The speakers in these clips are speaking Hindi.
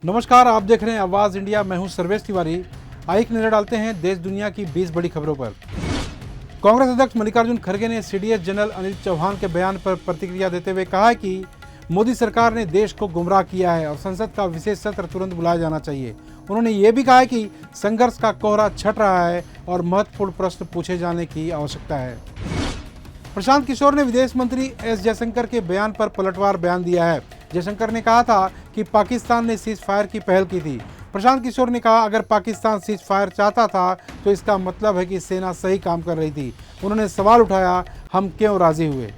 नमस्कार, आप देख रहे हैं आवाज इंडिया। मैं हूं सर्वेश तिवारी। आइए एक नजर डालते हैं देश दुनिया की 20 बड़ी खबरों पर। कांग्रेस अध्यक्ष मल्लिकार्जुन खड़गे ने सीडीएस जनरल अनिल चौहान के बयान पर प्रतिक्रिया देते हुए कहा है कि मोदी सरकार ने देश को गुमराह किया है और संसद का विशेष सत्र तुरंत बुलाया जाना चाहिए। उन्होंने ये भी कहा है कि संघर्ष का कोहरा छट रहा है और महत्वपूर्ण प्रश्न पूछे जाने की आवश्यकता है। प्रशांत किशोर ने विदेश मंत्री एस जयशंकर के बयान पर पलटवार बयान दिया है। जयशंकर ने कहा था कि पाकिस्तान ने सीज फायर की पहल की थी। प्रशांत किशोर ने कहा, अगर पाकिस्तान सीज फायर चाहता था तो इसका मतलब है कि सेना सही काम कर रही थी। उन्होंने सवाल उठाया, हम क्यों राजी हुए।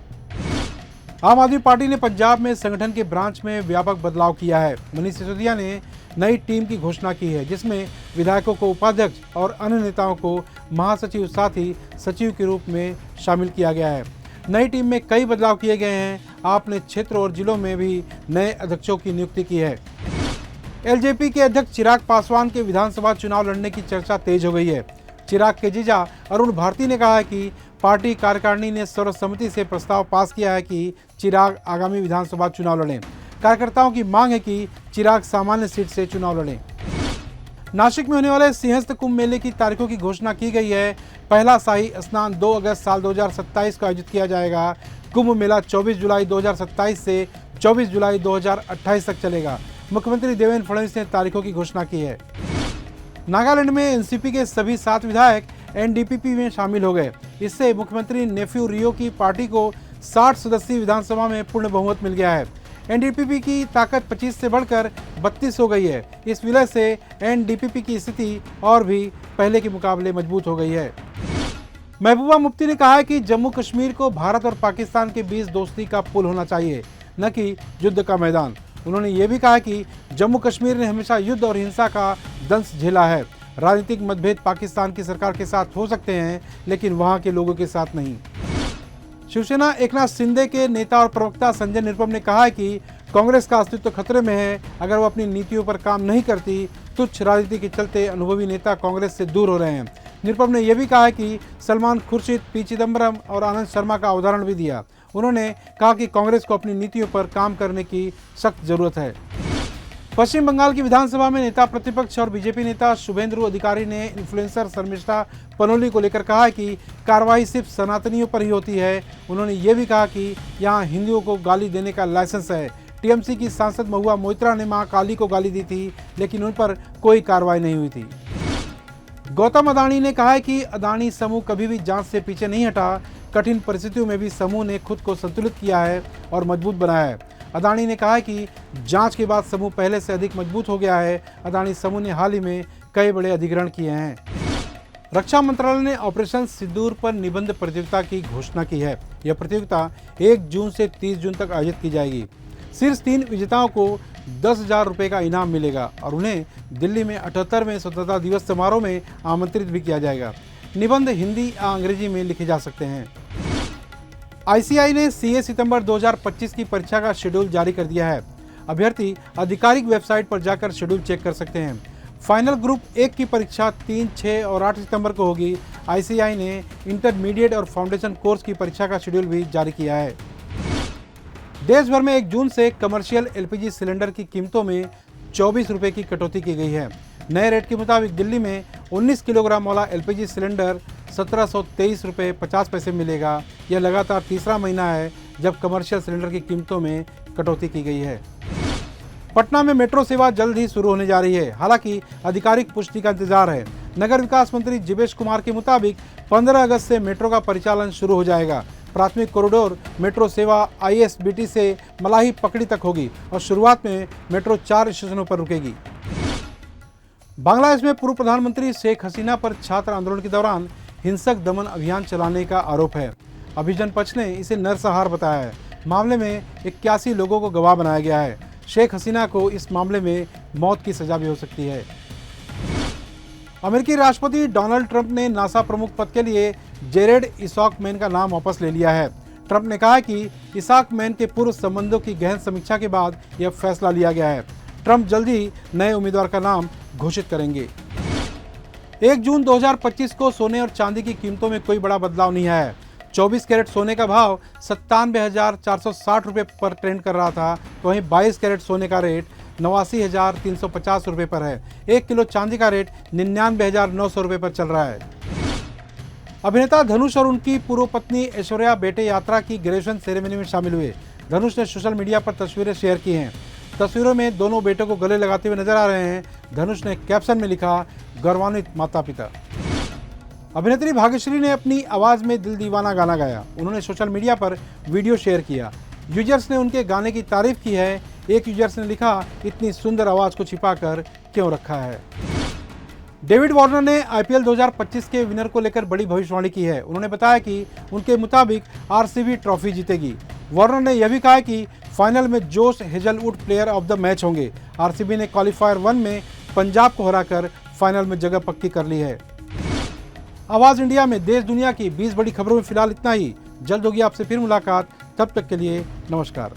आम आदमी पार्टी ने पंजाब में संगठन के ब्रांच में व्यापक बदलाव किया है। मनीष सिसोदिया ने नई टीम की घोषणा की है, जिसमें विधायकों को उपाध्यक्ष और अन्य नेताओं को महासचिव साथ ही सचिव के रूप में शामिल किया गया है। नई टीम में कई बदलाव किए गए हैं। आपने क्षेत्र और जिलों में भी नए अध्यक्षों की नियुक्ति की है। एलजेपी के अध्यक्ष चिराग पासवान के विधानसभा चुनाव लड़ने की चर्चा तेज हो गई है। चिराग के जीजा अरुण भारती ने कहा है कि पार्टी कार्यकारिणी ने सर्वसम्मति से प्रस्ताव पास किया है कि चिराग आगामी विधानसभा चुनाव लड़ें। कार्यकर्ताओं की मांग है कि चिराग सामान्य सीट से चुनाव लड़ें। नासिक में होने वाले सिंहस्थ कुंभ मेले की तारीखों की घोषणा की गई है। पहला शाही स्नान 2 अगस्त साल 2027 को आयोजित किया जाएगा। कुंभ मेला 24 जुलाई 2027 से 24 जुलाई 2028 तक चलेगा। मुख्यमंत्री देवेंद्र फडणवीस ने तारीखों की घोषणा की है। नागालैंड में एनसीपी के सभी 7 विधायक एनडीपीपी में शामिल हो गए। इससे मुख्यमंत्री नेफ्यू रियो की पार्टी को 60 सदस्यीय विधानसभा में पूर्ण बहुमत मिल गया है। एनडीपीपी की ताकत 25 से बढ़कर 32 हो गई है। इस विलय से एनडीपीपी की स्थिति और भी पहले के मुकाबले मजबूत हो गई है। महबूबा मुफ्ती ने कहा है कि जम्मू कश्मीर को भारत और पाकिस्तान के बीच दोस्ती का पुल होना चाहिए, न कि युद्ध का मैदान। उन्होंने ये भी कहा कि जम्मू कश्मीर ने हमेशा युद्ध और हिंसा का दंश झेला है। राजनीतिक मतभेद पाकिस्तान की सरकार के साथ हो सकते हैं, लेकिन वहां के लोगों के साथ नहीं। शिवसेना एकनाथ शिंदे के नेता और प्रवक्ता संजय निरुपम ने कहा है कि कांग्रेस का अस्तित्व खतरे में है। अगर वो अपनी नीतियों पर काम नहीं करती, तुच्छ राजनीति के चलते अनुभवी नेता कांग्रेस से दूर हो रहे हैं। निरुपम ने यह भी कहा कि सलमान खुर्शीद, पी चिदम्बरम और आनंद शर्मा का उदाहरण भी दिया। उन्होंने कहा कि कांग्रेस को अपनी नीतियों पर काम करने की सख्त जरूरत है। पश्चिम बंगाल की विधानसभा में नेता प्रतिपक्ष और बीजेपी नेता शुभेंदु अधिकारी ने इन्फ्लुएंसर शर्मिष्ठा पनोली को लेकर कहा है कि कार्रवाई सिर्फ सनातनियों पर ही होती है। उन्होंने ये भी कहा कि यहाँ हिंदुओं को गाली देने का लाइसेंस है। टीएमसी की सांसद महुआ मोइत्रा ने मां काली को गाली दी थी, लेकिन उन पर कोई कार्रवाई नहीं हुई थी। गौतम अडानी ने कहा है कि अडानी समूह कभी भी जांच से पीछे नहीं हटा। कठिन परिस्थितियों में भी समूह ने खुद को संतुलित किया है और मजबूत बनाया है। अडानी ने कहा है कि जांच के बाद समूह पहले से अधिक मजबूत हो गया है। अडानी समूह ने हाल ही में कई बड़े अधिग्रहण किए हैं। रक्षा मंत्रालय ने ऑपरेशन सिंदूर पर निबंध प्रतियोगिता की घोषणा की है। यह प्रतियोगिता 1 जून से 30 जून तक आयोजित की जाएगी। शीर्ष 3 विजेताओं को 10,000 रुपये का इनाम मिलेगा और उन्हें दिल्ली में 78वें स्वतंत्रता दिवस समारोह में आमंत्रित भी किया जाएगा। निबंध हिंदी या अंग्रेजी में लिखे जा सकते हैं। आईसीएआई ने सीए सितंबर 2025 की परीक्षा का शेड्यूल जारी कर दिया है। अभ्यर्थी आधिकारिक वेबसाइट पर जाकर शेड्यूल चेक कर सकते हैं। फाइनल ग्रुप 1 की परीक्षा 3, 6 और 8 सितंबर को होगी। आईसीएआई ने इंटरमीडिएट और फाउंडेशन कोर्स की परीक्षा का शेड्यूल भी जारी किया है। देश भर में 1 जून से कमर्शियल एलपीजी सिलेंडर की कीमतों में 24 रुपये की कटौती की गई है। नए रेट के मुताबिक दिल्ली में 19 किलोग्राम वाला एलपीजी सिलेंडर 1723 रुपये 50 पैसे मिलेगा। यह लगातार तीसरा महीना है जब कमर्शियल सिलेंडर की कीमतों में कटौती की गई है। पटना में मेट्रो सेवा जल्द ही शुरू होने जा रही है। हालांकि आधिकारिक पुष्टि का इंतजार है। नगर विकास मंत्री जीवेश कुमार के मुताबिक 15 अगस्त से मेट्रो का परिचालन शुरू हो जाएगा। प्राथमिक कॉरिडोर मेट्रो सेवा आईएसबीटी से मलाही पकड़ी तक होगी और शुरुआत में मेट्रो 4 स्टेशनों पर रुकेगी। बांग्लादेश में पूर्व प्रधानमंत्री शेख हसीना पर छात्र आंदोलन के दौरान हिंसक दमन अभियान चलाने का आरोप है। अभियोजन पक्ष ने इसे नरसंहार बताया है। मामले में 81 लोगों को गवाह बनाया गया है। शेख हसीना को इस मामले में मौत की सजा भी हो सकती है। अमेरिकी राष्ट्रपति डोनाल्ड ट्रंप ने नासा प्रमुख पद के लिए जेरेड इसाक मैन का नाम वापस ले लिया है। ट्रंप ने कहा कि इसाक मैन के पूर्व संबंधों की गहन समीक्षा के बाद यह फैसला लिया गया है। ट्रंप जल्द ही नए उम्मीदवार का नाम घोषित करेंगे। 1 जून 2025 को सोने और चांदी की कीमतों में कोई बड़ा बदलाव नहीं आया है। 24 कैरेट सोने का भाव 97,460 रुपये पर ट्रेंड कर रहा था, तो वहीं 22 कैरेट सोने का रेट 89,350 पर है। 1 किलो चांदी का रेट 99,900 रुपये पर चल रहा है। अभिनेता धनुष और उनकी पूर्व पत्नी ऐश्वर्या बेटे यात्रा की ग्रेजुएशन सेरेमनी में शामिल हुए। धनुष ने सोशल मीडिया पर तस्वीरें शेयर की हैं। तस्वीरों में दोनों बेटों को गले लगाते हुए नजर आ रहे हैं। धनुष ने कैप्शन में लिखा, गौरवान्वित माता पिता। अभिनेत्री भाग्यश्री ने अपनी आवाज में दिल दीवाना गाना गाया। उन्होंने सोशल मीडिया पर वीडियो शेयर किया। यूजर्स ने उनके गाने की तारीफ की है। एक यूजर्स ने लिखा, इतनी सुंदर आवाज को छिपाकर क्यों रखा है। डेविड वार्नर ने आईपीएल 2025 के विनर को लेकर बड़ी भविष्यवाणी की है। उन्होंने बताया कि उनके मुताबिक आरसीबी ट्रॉफी जीतेगी। वार्नर ने यह भी कहा कि फाइनल में Josh Hazlewood player of the match होंगे। आरसीबी ने क्वालीफायर 1 में पंजाब को हराकर फाइनल में जगह पक्की कर ली है। आवाज इंडिया में देश दुनिया की 20 बड़ी खबरों में फिलहाल इतना ही। जल्द होगी आपसे फिर मुलाकात। तब तक के लिए नमस्कार।